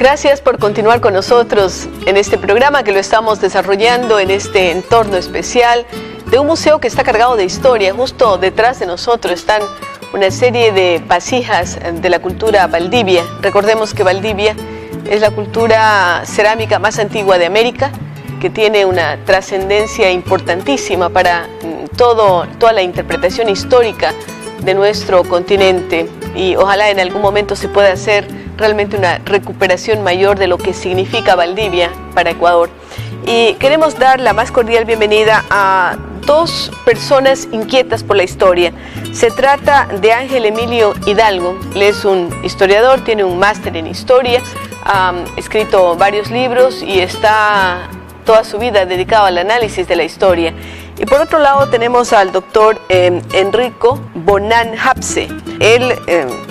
Gracias por continuar con nosotros en este programa que lo estamos desarrollando en este entorno especial de un museo que está cargado de historia. Justo detrás de nosotros están una serie de vasijas de la cultura Valdivia. Recordemos que Valdivia es la cultura cerámica más antigua de América, que tiene una trascendencia importantísima para toda la interpretación histórica de nuestro continente, y ojalá en algún momento se pueda hacer realmente una recuperación mayor de lo que significa Valdivia para Ecuador. Y queremos dar la más cordial bienvenida a dos personas inquietas por la historia. Se trata de Ángel Emilio Hidalgo. Él es un historiador, tiene un máster en historia, ha escrito varios libros y está toda su vida dedicado al análisis de la historia. Y por otro lado tenemos al doctor Enrico Bonan Hapse. Él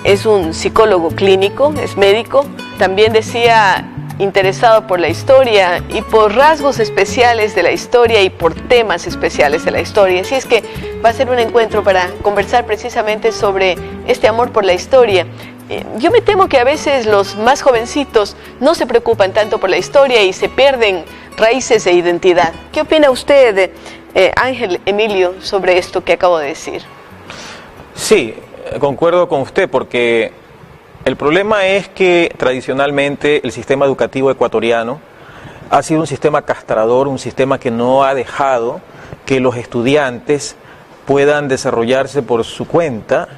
es un psicólogo clínico, es médico, también decía interesado por la historia y por rasgos especiales de la historia y por temas especiales de la historia. Así es que va a ser un encuentro para conversar precisamente sobre este amor por la historia. Yo me temo que a veces los más jovencitos no se preocupan tanto por la historia y se pierden raíces e identidad. ¿Qué opina usted, Ángel Emilio, sobre esto que acabo de decir? Sí, concuerdo con usted, porque el problema es que tradicionalmente el sistema educativo ecuatoriano ha sido un sistema castrador, un sistema que no ha dejado que los estudiantes puedan desarrollarse por su cuenta,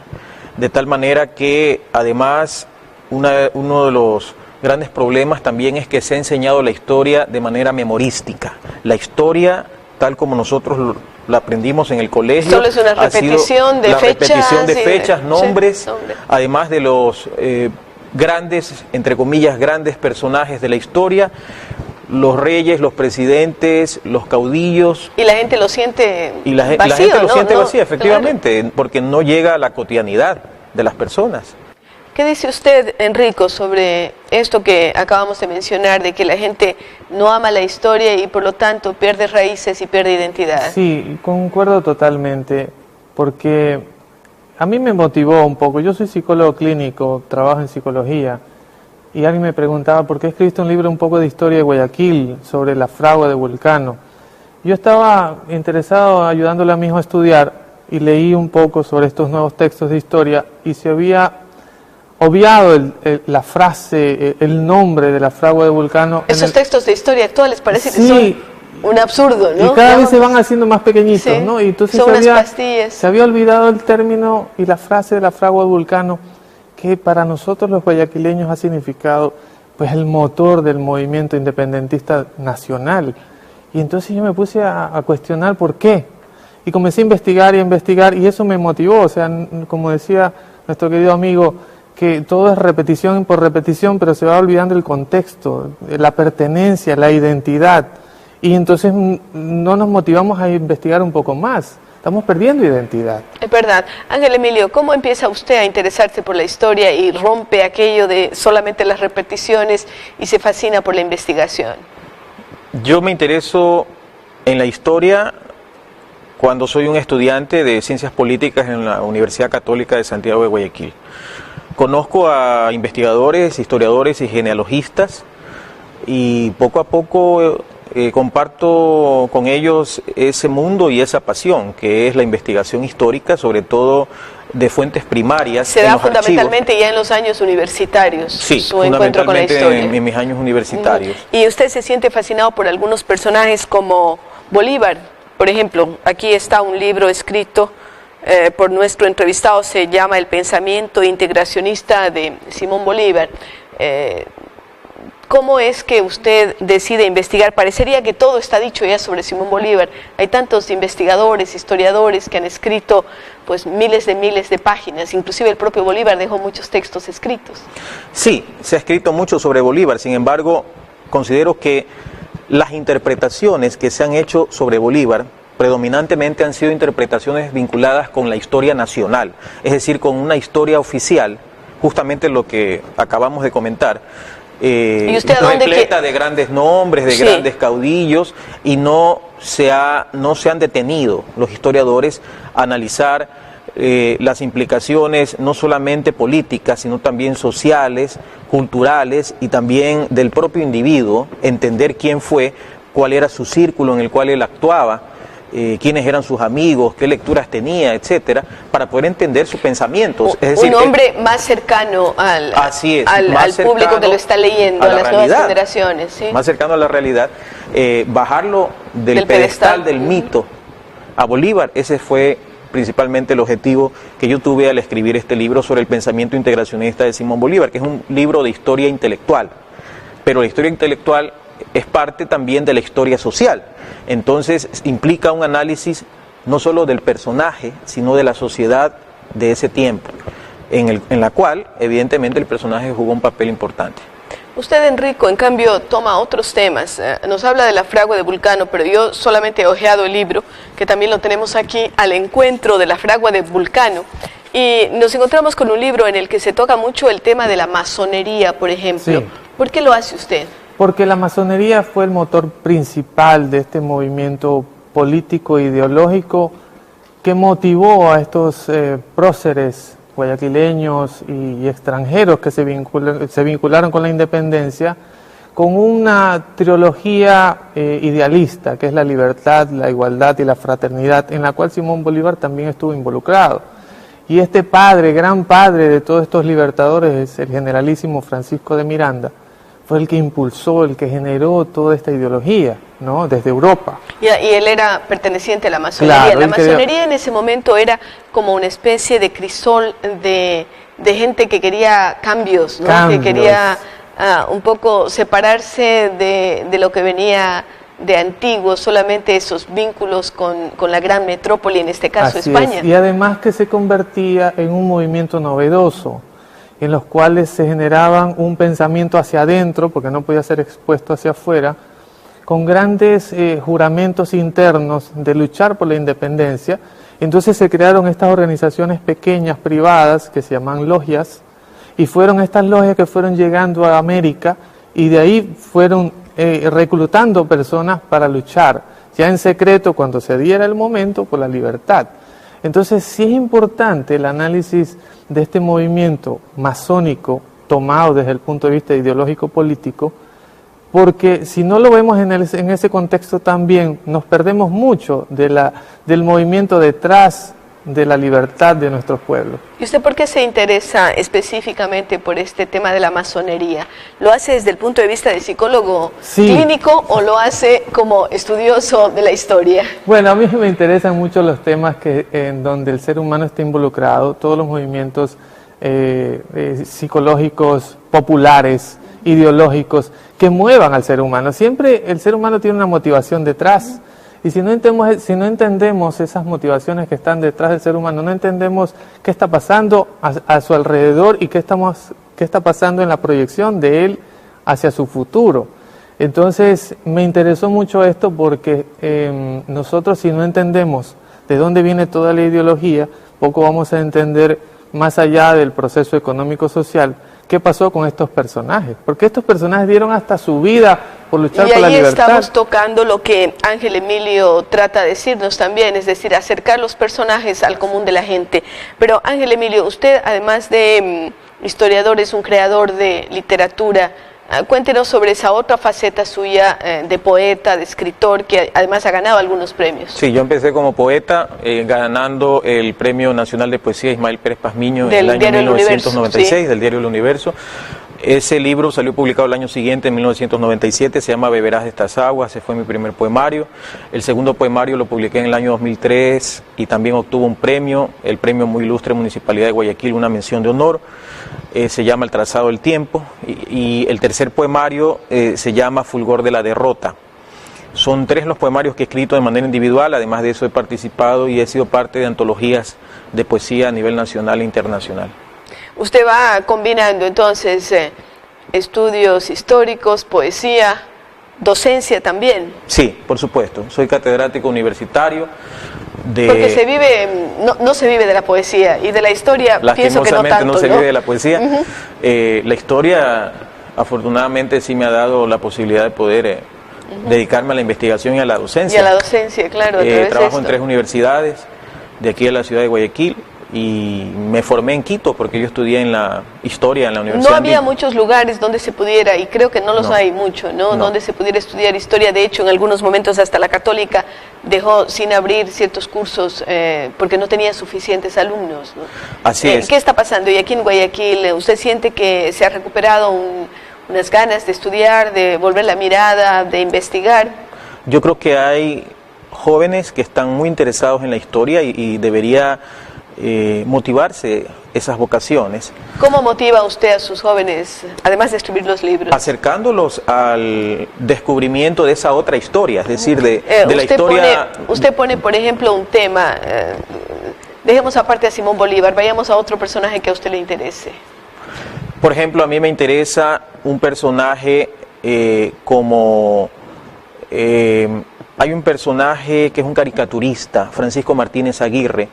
de tal manera que además uno de los grandes problemas también es que se ha enseñado la historia de manera memorística. La historia, tal como nosotros la aprendimos en el colegio, solo es una repetición de fechas, nombres, además de los grandes, entre comillas, grandes personajes de la historia, los reyes, los presidentes, los caudillos. Y la gente lo siente vacío. La gente lo siente vacío, efectivamente, claro, porque no llega a la cotidianidad de las personas. ¿Qué dice usted, Enrico, sobre esto que acabamos de mencionar, de que la gente no ama la historia y por lo tanto pierde raíces y pierde identidad? Sí, concuerdo totalmente, porque a mí me motivó un poco. Yo soy psicólogo clínico, trabajo en psicología, y alguien me preguntaba por qué escribiste un libro un poco de historia de Guayaquil, sobre la fragua de Vulcano. Yo estaba interesado ayudándole a mi hijo a estudiar y leí un poco sobre estos nuevos textos de historia y se había obviado la frase, el nombre de la fragua de Vulcano. Esos textos de historia actuales parece que sí, son un absurdo, ¿no? Y cada vez se van haciendo más pequeñitos, sí, ¿no? Y entonces son unas pastillas. Se había olvidado el término y la frase de la fragua de Vulcano, que para nosotros los guayaquileños ha significado pues el motor del movimiento independentista nacional. Y entonces yo me puse a cuestionar por qué. Y comencé a investigar y eso me motivó. O sea, como decía nuestro querido amigo, que todo es repetición por repetición, pero se va olvidando el contexto, la pertenencia, la identidad. Y entonces no nos motivamos a investigar un poco más. Estamos perdiendo identidad. Es verdad. Ángel Emilio, ¿cómo empieza usted a interesarse por la historia y rompe aquello de solamente las repeticiones y se fascina por la investigación? Yo me intereso en la historia cuando soy un estudiante de Ciencias Políticas en la Universidad Católica de Santiago de Guayaquil. Conozco a investigadores, historiadores y genealogistas y poco a poco comparto con ellos ese mundo y esa pasión que es la investigación histórica, sobre todo de fuentes primarias. Se da fundamentalmente ya en los años universitarios, sí, su encuentro con la historia. En mis años universitarios. ¿Y usted se siente fascinado por algunos personajes como Bolívar? Por ejemplo, aquí está un libro escrito por nuestro entrevistado, se llama El pensamiento integracionista de Simón Bolívar. ¿Cómo es que usted decide investigar? Parecería que todo está dicho ya sobre Simón Bolívar. Hay tantos investigadores, historiadores que han escrito pues miles de páginas, inclusive el propio Bolívar dejó muchos textos escritos. Sí, se ha escrito mucho sobre Bolívar, sin embargo, considero que las interpretaciones que se han hecho sobre Bolívar predominantemente han sido interpretaciones vinculadas con la historia nacional, es decir, con una historia oficial, justamente lo que acabamos de comentar, repleta de grandes nombres, de grandes caudillos, y no se han detenido los historiadores a analizar las implicaciones no solamente políticas, sino también sociales, culturales y también del propio individuo, entender quién fue, cuál era su círculo en el cual él actuaba, quiénes eran sus amigos, qué lecturas tenía, etcétera, para poder entender sus pensamientos. Es decir, un hombre más cercano al público que lo está leyendo, a las nuevas generaciones. ¿Sí? Más cercano a la realidad, bajarlo del pedestal del mito a Bolívar. Ese fue principalmente el objetivo que yo tuve al escribir este libro sobre el pensamiento integracionista de Simón Bolívar, que es un libro de historia intelectual, pero la historia intelectual es parte también de la historia social. Entonces implica un análisis no solo del personaje, sino de la sociedad de ese tiempo, en la cual evidentemente el personaje jugó un papel importante. Usted, Enrico, en cambio, toma otros temas. Nos habla de la fragua de Vulcano, pero yo solamente he hojeado el libro, que también lo tenemos aquí, Al encuentro de la fragua de Vulcano. Y nos encontramos con un libro en el que se toca mucho el tema de la masonería, por ejemplo. Sí. ¿Por qué lo hace usted? Porque la masonería fue el motor principal de este movimiento político e ideológico que motivó a estos próceres guayaquileños y extranjeros que se vincularon con la independencia con una trilogía idealista, que es la libertad, la igualdad y la fraternidad, en la cual Simón Bolívar también estuvo involucrado. Y este padre, gran padre de todos estos libertadores, el generalísimo Francisco de Miranda, fue el que impulsó, el que generó toda esta ideología, ¿no? Desde Europa. Y él era perteneciente a la masonería. Claro, la masonería en ese momento era como una especie de crisol de gente que quería cambios, ¿no? Que quería un poco separarse de lo que venía de antiguo, solamente esos vínculos con la gran metrópoli, en este caso Así España. Es. Y además que se convertía en un movimiento novedoso, en los cuales se generaban un pensamiento hacia adentro, porque no podía ser expuesto hacia afuera, con grandes juramentos internos de luchar por la independencia. Entonces se crearon estas organizaciones pequeñas, privadas, que se llaman logias, y fueron estas logias que fueron llegando a América, y de ahí fueron reclutando personas para luchar, ya en secreto, cuando se diera el momento, por la libertad. Entonces sí es importante el análisis de este movimiento masónico tomado desde el punto de vista ideológico-político, porque si no lo vemos en ese contexto también, nos perdemos mucho del movimiento detrás de la libertad de nuestros pueblos. ¿Y usted por qué se interesa específicamente por este tema de la masonería? ¿Lo hace desde el punto de vista de psicólogo clínico o lo hace como estudioso de la historia? Bueno, a mí me interesan mucho los temas en donde el ser humano está involucrado, todos los movimientos psicológicos, populares, ideológicos, que muevan al ser humano. Siempre el ser humano tiene una motivación detrás. Y si no entendemos esas motivaciones que están detrás del ser humano, no entendemos qué está pasando a su alrededor y qué está pasando en la proyección de él hacia su futuro. Entonces me interesó mucho esto porque nosotros, si no entendemos de dónde viene toda la ideología, poco vamos a entender más allá del proceso económico-social qué pasó con estos personajes, porque estos personajes dieron hasta su vida por luchar por la libertad. Y ahí estamos tocando lo que Ángel Emilio trata de decirnos también, es decir, acercar los personajes al común de la gente. Pero Ángel Emilio, usted además de historiador es un creador de literatura. Cuéntenos sobre esa otra faceta suya de poeta, de escritor, que además ha ganado algunos premios. Sí, yo empecé como poeta ganando el Premio Nacional de Poesía Ismael Pérez Pazmiño en el año 1996, sí, del diario El Universo. Ese libro salió publicado el año siguiente, en 1997, se llama Beberás de estas aguas, ese fue mi primer poemario. El segundo poemario lo publiqué en el año 2003 y también obtuvo un premio, el premio muy ilustre Municipalidad de Guayaquil, una mención de honor. Se llama El trazado del tiempo, y el tercer poemario se llama Fulgor de la derrota. Son 3 los poemarios que he escrito de manera individual, además de eso he participado y he sido parte de antologías de poesía a nivel nacional e internacional. Usted va combinando entonces estudios históricos, poesía, docencia también. Sí, por supuesto, soy catedrático universitario. Porque se vive, no se vive de la poesía y de la historia, pienso que no tanto, no se vive de la poesía. La historia, afortunadamente, sí me ha dado la posibilidad de poder dedicarme a la investigación y a la docencia. Y a la docencia, claro. Trabajo en 3 universidades de aquí de la ciudad de Guayaquil y me formé en Quito porque yo estudié en la historia en la Universidad. No había muchos lugares donde se pudiera, y creo que no los hay mucho, ¿no? Donde se pudiera estudiar historia. De hecho, en algunos momentos hasta la Católica dejó sin abrir ciertos cursos porque no tenía suficientes alumnos, ¿no? Así es. ¿Qué está pasando? Y aquí en Guayaquil, ¿usted siente que se ha recuperado unas ganas de estudiar, de volver la mirada, de investigar? Yo creo que hay jóvenes que están muy interesados en la historia y debería motivarse esas vocaciones. ¿Cómo motiva usted a sus jóvenes, además de escribir los libros? Acercándolos al descubrimiento de esa otra historia, es decir, de la historia... Usted pone, por ejemplo, un tema, dejemos aparte a Simón Bolívar, vayamos a otro personaje que a usted le interese. Por ejemplo, a mí me interesa un personaje hay un personaje que es un caricaturista, Francisco Martínez Aguirre.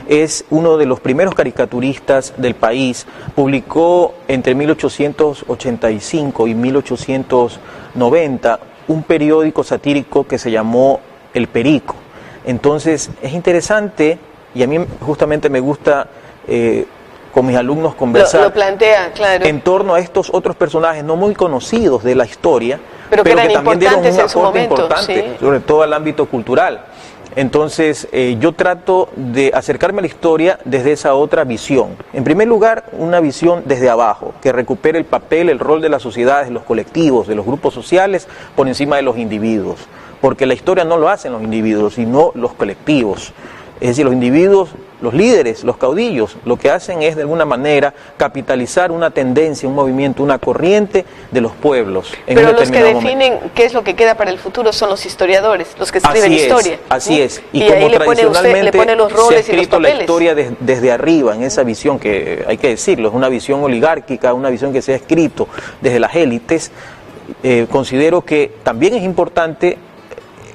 Es uno de los primeros caricaturistas del país. Publicó entre 1885 y 1890 un periódico satírico que se llamó El Perico. Entonces es interesante, y a mí justamente me gusta con mis alumnos conversar lo plantea, claro, en torno a estos otros personajes no muy conocidos de la historia, pero que también dieron un aporte importante, sobre todo al ámbito cultural. Entonces, yo trato de acercarme a la historia desde esa otra visión. En primer lugar, una visión desde abajo, que recupere el papel, el rol de las sociedades, de los colectivos, de los grupos sociales, por encima de los individuos. Porque la historia no lo hacen los individuos, sino los colectivos. Es decir, los individuos, los líderes, los caudillos, lo que hacen es de alguna manera capitalizar una tendencia, un movimiento, una corriente de los pueblos. Pero los que definen qué es lo que queda para el futuro son los historiadores, los que escriben historia. Así es. Y como ahí tradicionalmente le pone los roles se ha escrito la historia desde arriba, en esa visión que hay que decirlo, es una visión oligárquica, una visión que se ha escrito desde las élites. Considero que también es importante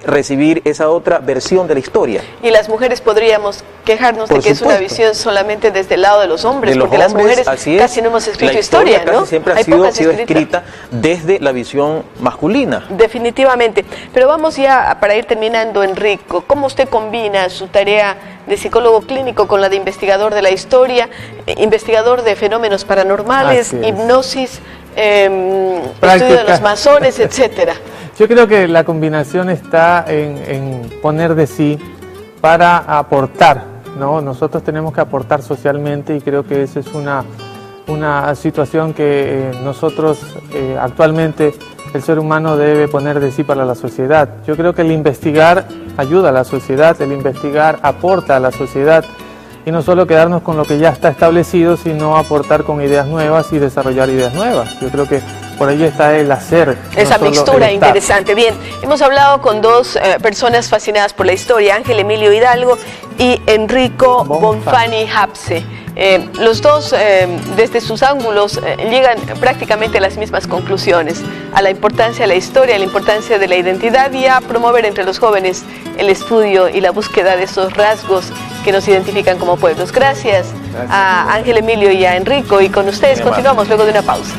recibir esa otra versión de la historia. Y las mujeres podríamos quejarnos de que es una visión solamente desde el lado de los hombres, porque las mujeres casi no hemos escrito historia, ¿no? Siempre ha sido escrita desde la visión masculina. Definitivamente. Pero vamos ya para ir terminando, Enrico. ¿Cómo usted combina su tarea de psicólogo clínico con la de investigador de la historia, investigador de fenómenos paranormales, hipnosis, estudio de los masones, etcétera? Yo creo que la combinación está en poner de sí para aportar, ¿no? Nosotros tenemos que aportar socialmente y creo que esa es una situación que nosotros actualmente el ser humano debe poner de sí para la sociedad. Yo creo que el investigar ayuda a la sociedad, el investigar aporta a la sociedad y no solo quedarnos con lo que ya está establecido, sino aportar con ideas nuevas y desarrollar ideas nuevas. Yo creo que por ahí está el hacer. Esa mixtura interesante. Bien, hemos hablado con dos personas fascinadas por la historia, Ángel Emilio Hidalgo y Enrico Bonfani Hapse. Los dos, desde sus ángulos, llegan prácticamente a las mismas conclusiones, a la importancia de la historia, a la importancia de la identidad y a promover entre los jóvenes el estudio y la búsqueda de esos rasgos que nos identifican como pueblos. Gracias a Ángel Emilio y a Enrico, y con ustedes continuamos luego de una pausa.